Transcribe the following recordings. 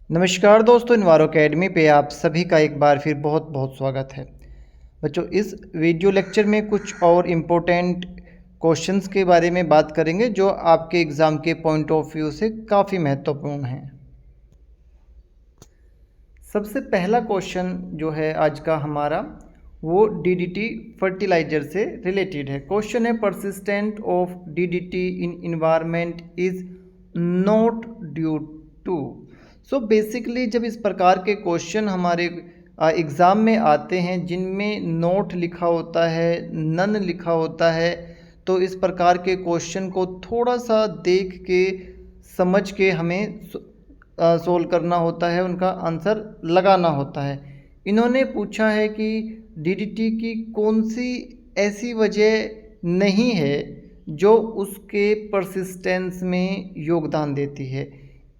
नमस्कार दोस्तों, इन्वायरो अकेडमी पे आप सभी का एक बार फिर बहुत बहुत स्वागत है। बच्चों, इस वीडियो लेक्चर में कुछ और इम्पोर्टेंट क्वेश्चंस के बारे में बात करेंगे जो आपके एग्ज़ाम के पॉइंट ऑफ व्यू से काफ़ी महत्वपूर्ण हैं। सबसे पहला क्वेश्चन जो है आज का हमारा वो डीडीटी फर्टिलाइजर से रिलेटेड है। क्वेश्चन है, persistent of DDT in environment is not due to. So basically जब इस प्रकार के क्वेश्चन हमारे एग्ज़ाम में आते हैं जिनमें नोट लिखा होता है, नन लिखा होता है, तो इस प्रकार के क्वेश्चन को थोड़ा सा देख के समझ के हमें सोल्व करना होता है, उनका आंसर लगाना होता है। इन्होंने पूछा है कि डीडीटी की कौन सी ऐसी वजह नहीं है जो उसके परसिस्टेंस में योगदान देती है।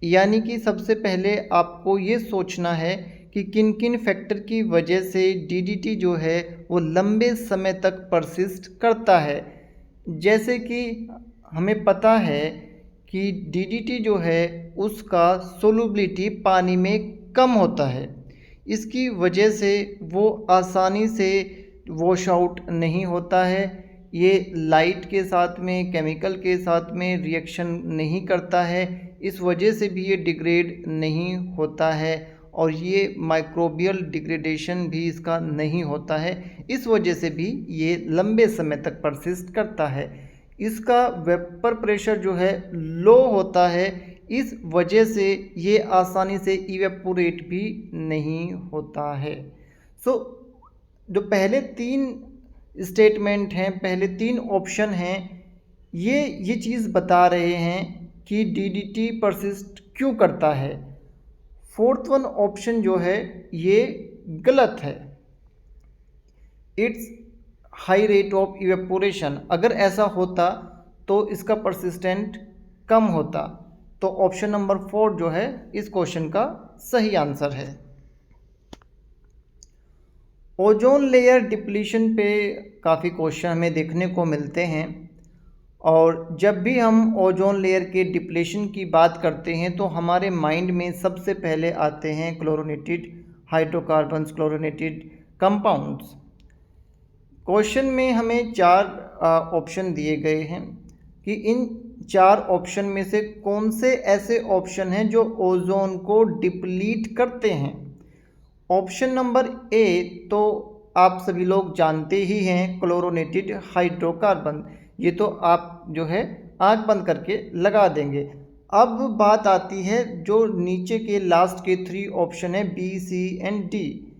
यानी कि सबसे पहले आपको ये सोचना है कि किन किन फैक्टर की वजह से डीडीटी जो है वो लंबे समय तक परसिस्ट करता है। जैसे कि हमें पता है कि डीडीटी जो है उसका सोलुबिलिटी पानी में कम होता है। इसकी वजह से वो आसानी से वॉश आउट नहीं होता है। ये लाइट के साथ में, केमिकल के साथ में रिएक्शन नहीं करता है। इस वजह से भी ये डिग्रेड नहीं होता है और ये माइक्रोबियल डिग्रेडेशन भी इसका नहीं होता है। इस वजह से भी ये लंबे समय तक परसिस्ट करता है। इसका वेपर प्रेशर जो है लो होता है, इस वजह से ये आसानी से इवेपोरेट भी नहीं होता है। जो पहले तीन स्टेटमेंट हैं, पहले तीन ऑप्शन हैं, ये चीज़ बता रहे हैं कि डीडीटी परसिस्ट क्यों करता है। फोर्थ वन ऑप्शन जो है ये गलत है। It's high rate of evaporation, अगर ऐसा होता तो इसका परसिस्टेंट कम होता। तो ऑप्शन नंबर 4 जो है इस क्वेश्चन का सही आंसर है। ओजोन लेयर डिप्लीशन पे काफ़ी क्वेश्चन हमें देखने को मिलते हैं और जब भी हम ओजोन लेयर के डिप्लीशन की बात करते हैं तो हमारे माइंड में सबसे पहले आते हैं क्लोरोनेटेड हाइड्रोकार्बन्स, क्लोरोनेटेड कंपाउंड्स। क्वेश्चन में हमें 4 ऑप्शन दिए गए हैं कि इन 4 ऑप्शन में से कौन से ऐसे ऑप्शन हैं जो ओजोन को डिप्लीट करते हैं। ऑप्शन नंबर ए तो आप सभी लोग जानते ही हैं, क्लोरोनेटेड हाइड्रोकार्बन। ये तो आप जो है आंख बंद करके लगा देंगे। अब बात आती है जो नीचे के लास्ट के 3 ऑप्शन है B, C and D,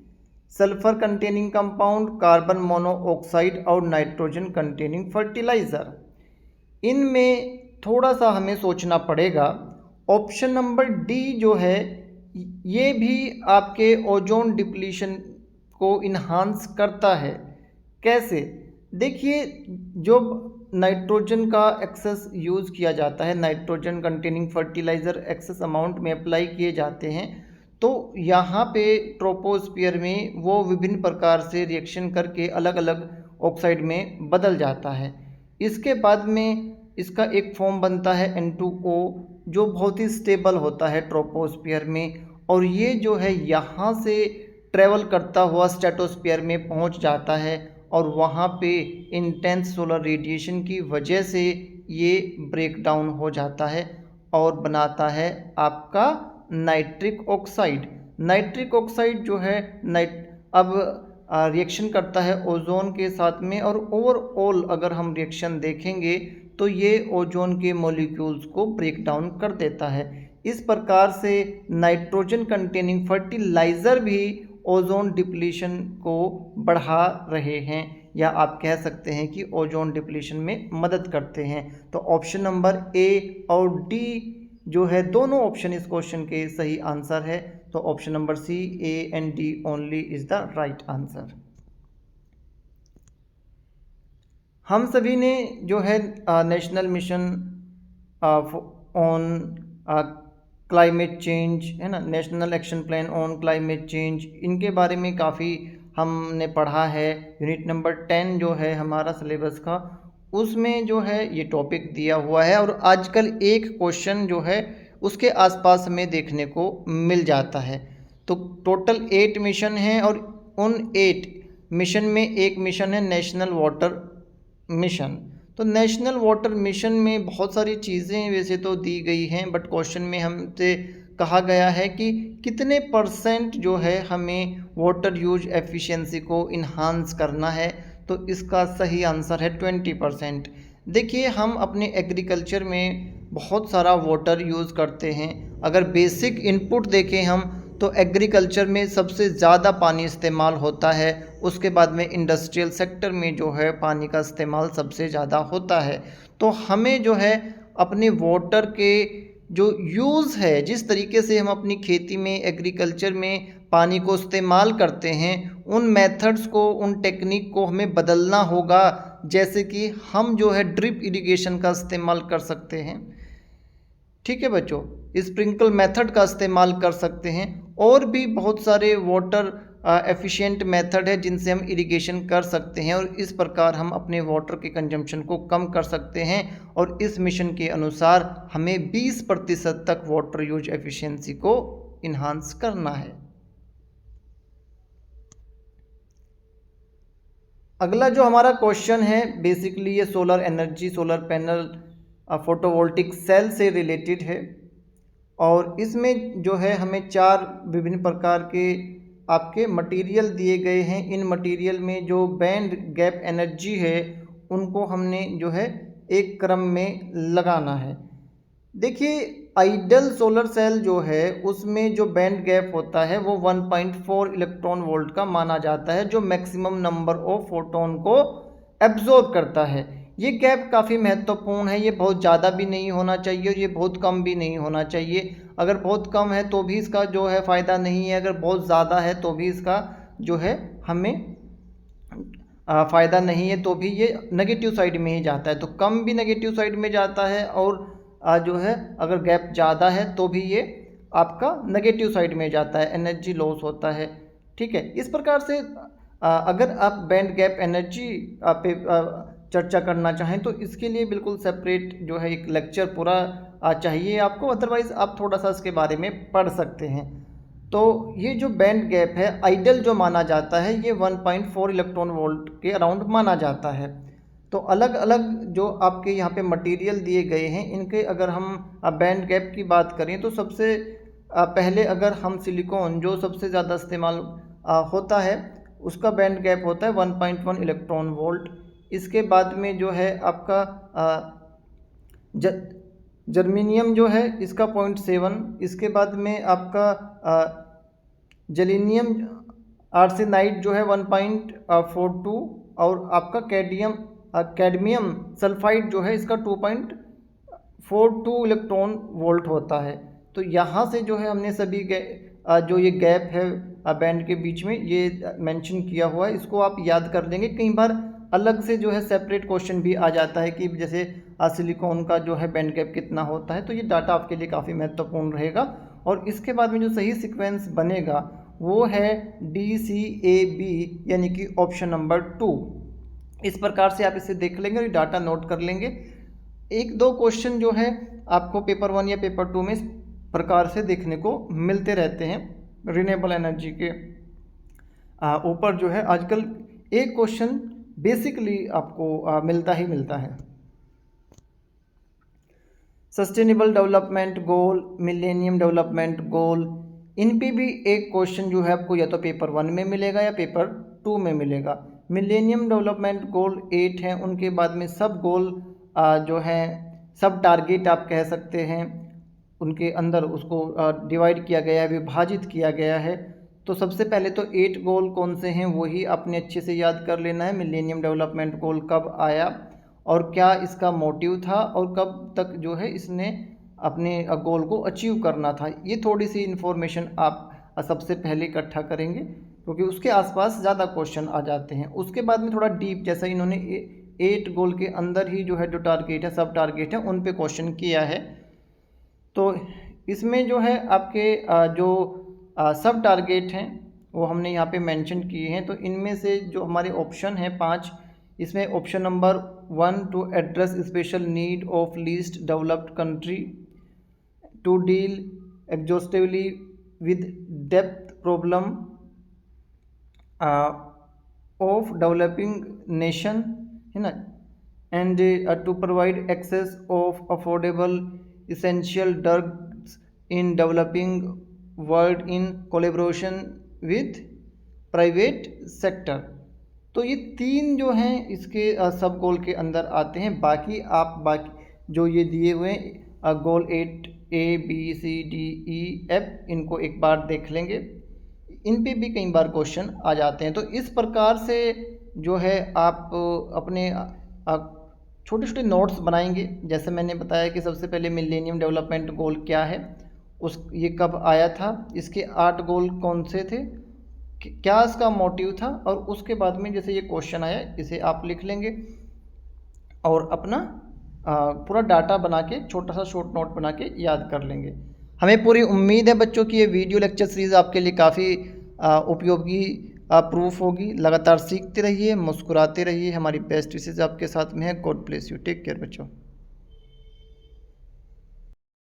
sulphur containing compound, carbon monoxide और नाइट्रोजन कंटेनिंग फर्टिलाइज़र। इनमें थोड़ा सा हमें सोचना पड़ेगा। ऑप्शन नंबर डी जो है ये भी आपके ओजोन डिप्लीशन को इन्हांस करता है। कैसे? देखिए, जो नाइट्रोजन का एक्सेस यूज़ किया जाता है, nitrogen containing fertiliser excess amount में अप्लाई किए जाते हैं, तो यहाँ पे ट्रोपोस्फियर में वो विभिन्न प्रकार से रिएक्शन करके अलग अलग ऑक्साइड में बदल जाता है। इसके बाद में इसका एक फॉर्म बनता है N2O जो बहुत ही स्टेबल होता है ट्रोपोस्फियर में, और ये जो है यहाँ से ट्रेवल करता हुआ स्ट्रेटोस्फियर में पहुँच जाता है और वहाँ पे इंटेंस सोलर रेडिएशन की वजह से ये ब्रेक डाउन हो जाता है और बनाता है आपका नाइट्रिक ऑक्साइड। नाइट्रिक ऑक्साइड जो है अब रिएक्शन करता है ओजोन के साथ में, और ओवरऑल अगर हम रिएक्शन देखेंगे तो ये ओजोन के मॉलिक्यूल्स को ब्रेक डाउन कर देता है। इस प्रकार से नाइट्रोजन कंटेनिंग फर्टिलाइज़र भी ओजोन डिप्लीशन को बढ़ा रहे हैं, या आप कह सकते हैं कि ओजोन डिप्लीशन में मदद करते हैं। तो ऑप्शन नंबर ए और डी जो है, दोनों ऑप्शन इस क्वेश्चन के सही आंसर है। तो option number C, A and D only is the right answer. हम सभी ने जो है national mission on climate change है ना, national action plan on climate change, इनके बारे में काफ़ी हमने पढ़ा है। यूनिट नंबर 10 जो है हमारा सिलेबस का, उसमें जो है ये टॉपिक दिया हुआ है। और आजकल एक क्वेश्चन जो है उसके आसपास हमें देखने को मिल जाता है। तो टोटल 8 मिशन हैं और उन 8 मिशन में एक मिशन है नेशनल वाटर मिशन। तो नेशनल वाटर मिशन में बहुत सारी चीज़ें वैसे तो दी गई हैं, बट क्वेश्चन में हमसे कहा गया है कि कितने % जो है हमें वाटर यूज एफिशिएंसी को इन्हांस करना है। तो इसका सही आंसर है 20%। देखिए, हम अपने एग्रीकल्चर में बहुत सारा वाटर यूज़ करते हैं। अगर बेसिक इनपुट देखें हम तो एग्रीकल्चर में सबसे ज़्यादा पानी इस्तेमाल होता है। उसके बाद में इंडस्ट्रियल सेक्टर में जो है पानी का इस्तेमाल सबसे ज़्यादा होता है। तो हमें जो है अपने वाटर के जो यूज़ है, जिस तरीके से हम अपनी खेती में एग्रीकल्चर में पानी को इस्तेमाल करते हैं, उन मेथड्स को, उन टेक्निक को हमें बदलना होगा। जैसे कि हम जो है ड्रिप इरिगेशन का इस्तेमाल कर सकते हैं, ठीक है बच्चों, स्प्रिंकल मेथड का इस्तेमाल कर सकते हैं। और भी बहुत सारे वाटर एफिशिएंट मेथड है जिनसे हम इरिगेशन कर सकते हैं, और इस प्रकार हम अपने वाटर के कंजम्पशन को कम कर सकते हैं। और इस मिशन के अनुसार हमें 20% तक वाटर यूज एफिशिएंसी को इन्हांस करना है। अगला जो हमारा क्वेश्चन है, बेसिकली ये solar energy, solar panel, photovoltaic cell से रिलेटेड है। और इसमें जो है हमें 4 विभिन्न प्रकार के आपके मटेरियल दिए गए हैं। इन मटेरियल में जो बैंड गैप एनर्जी है उनको हमने जो है एक क्रम में लगाना है। देखिए, आइडल सोलर सेल जो है उसमें जो बैंड गैप होता है वो 1.4 इलेक्ट्रॉन वोल्ट का माना जाता है, जो मैक्सिमम नंबर ऑफ फोटोन को एब्जॉर्ब करता है। ये गैप काफ़ी महत्वपूर्ण है। ये बहुत ज़्यादा भी नहीं होना चाहिए और ये बहुत कम भी नहीं होना चाहिए। अगर बहुत कम है तो भी इसका जो है फ़ायदा नहीं है, अगर बहुत ज़्यादा है तो भी इसका जो है हमें फ़ायदा नहीं है, तो भी ये नेगेटिव साइड में ही जाता है। तो कम भी नेगेटिव साइड में जाता है, और जो है अगर गैप ज़्यादा है तो भी ये आपका नेगेटिव साइड में जाता है, एनर्जी लॉस होता है, ठीक है। इस प्रकार से अगर आप बैंड गैप एनर्जी पे चर्चा करना चाहें तो इसके लिए बिल्कुल सेपरेट जो है एक लेक्चर पूरा चाहिए आपको, अदरवाइज़ आप थोड़ा सा इसके बारे में पढ़ सकते हैं। तो ये जो बैंड गैप है आइडल जो माना जाता है ये 1.4 इलेक्ट्रॉन वोल्ट के अराउंड माना जाता है। तो अलग अलग जो आपके यहाँ पे मटेरियल दिए गए हैं इनके अगर हम बैंड गैप की बात करें तो सबसे पहले अगर हम सिलिकॉन जो सबसे ज़्यादा इस्तेमाल होता है उसका बैंड गैप होता है 1.1 इलेक्ट्रॉन वोल्ट। इसके बाद में जो है आपका जर्मेनियम जो है इसका 0.7। इसके बाद में आपका जलीनियम आर्सेनाइड जो है 1.42, और आपका कैडमियम सल्फाइड जो है इसका 2.42 इलेक्ट्रॉन वोल्ट होता है। तो यहाँ से जो है हमने सभी जो ये गैप है बैंड के बीच में ये मेंशन किया हुआ है, इसको आप याद कर लेंगे। कई बार अलग से जो है सेपरेट क्वेश्चन भी आ जाता है कि जैसे सिलिकॉन का जो है बैंड गैप कितना होता है, तो ये डाटा आपके लिए काफ़ी महत्वपूर्ण रहेगा। और इसके बाद में जो सही सीक्वेंस बनेगा वो है DCAB, यानी कि ऑप्शन नंबर 2। इस प्रकार से आप इसे देख लेंगे और डाटा नोट कर लेंगे। 1-2 क्वेश्चन जो है आपको पेपर 1 या पेपर 2 में इस प्रकार से देखने को मिलते रहते हैं। रिन्यूएबल एनर्जी के ऊपर जो है आजकल एक क्वेश्चन बेसिकली आपको मिलता ही मिलता है। Sustainable development goal, millennium development goal, इन पे भी एक क्वेश्चन जो है आपको या तो पेपर 1 में मिलेगा या पेपर 2 में मिलेगा। मिलेनियम डेवलपमेंट गोल 8 हैं, उनके बाद में सब गोल जो है सब टारगेट आप कह सकते हैं, उनके अंदर उसको डिवाइड किया गया है, विभाजित किया गया है। तो सबसे पहले तो 8 गोल कौन से हैं वही आपने अच्छे से याद कर लेना है। मिलेनियम डेवलपमेंट गोल कब आया और क्या इसका मोटिव था और कब तक जो है इसने अपने गोल को अचीव करना था, ये थोड़ी सी इन्फॉर्मेशन आप सबसे पहले इकट्ठा करेंगे क्योंकि उसके आसपास ज़्यादा क्वेश्चन आ जाते हैं। उसके बाद में थोड़ा डीप, जैसा इन्होंने 8 गोल के अंदर ही जो है जो टारगेट है, सब टारगेट है, उन पे क्वेश्चन किया है। तो इसमें जो है आपके जो सब टारगेट हैं वो हमने यहाँ पे मेंशन किए हैं। तो इनमें से जो हमारे ऑप्शन हैं 5, इसमें option number 1 to address special need of least developed country, to deal exhaustively with depth problem of developing nation, है ना, and to provide access of affordable essential drugs in developing world in collaboration with private sector. तो ये तीन जो हैं इसके सब गोल के अंदर आते हैं। बाकी आप बाकी जो ये दिए हुए हैं गोल 8 ABCDEF इनको एक बार देख लेंगे, इन पे भी कई बार क्वेश्चन आ जाते हैं। तो इस प्रकार से जो है आप अपने छोटे छोटे नोट्स बनाएंगे। जैसे मैंने बताया कि सबसे पहले मिलेनियम डेवलपमेंट गोल क्या है, उस ये कब आया था, इसके 8 गोल कौन से थे, क्या इसका मोटिव था, और उसके बाद में जैसे ये क्वेश्चन आया इसे आप लिख लेंगे और अपना पूरा डाटा बना के छोटा सा शॉर्ट नोट बना के याद कर लेंगे। हमें पूरी उम्मीद है बच्चों की ये वीडियो लेक्चर सीरीज़ आपके लिए काफ़ी उपयोगी प्रूफ होगी। लगातार सीखते रहिए, मुस्कुराते रहिए। हमारी बेस्ट विशेज़ आपके साथ में है। God bless you. Take care बच्चों।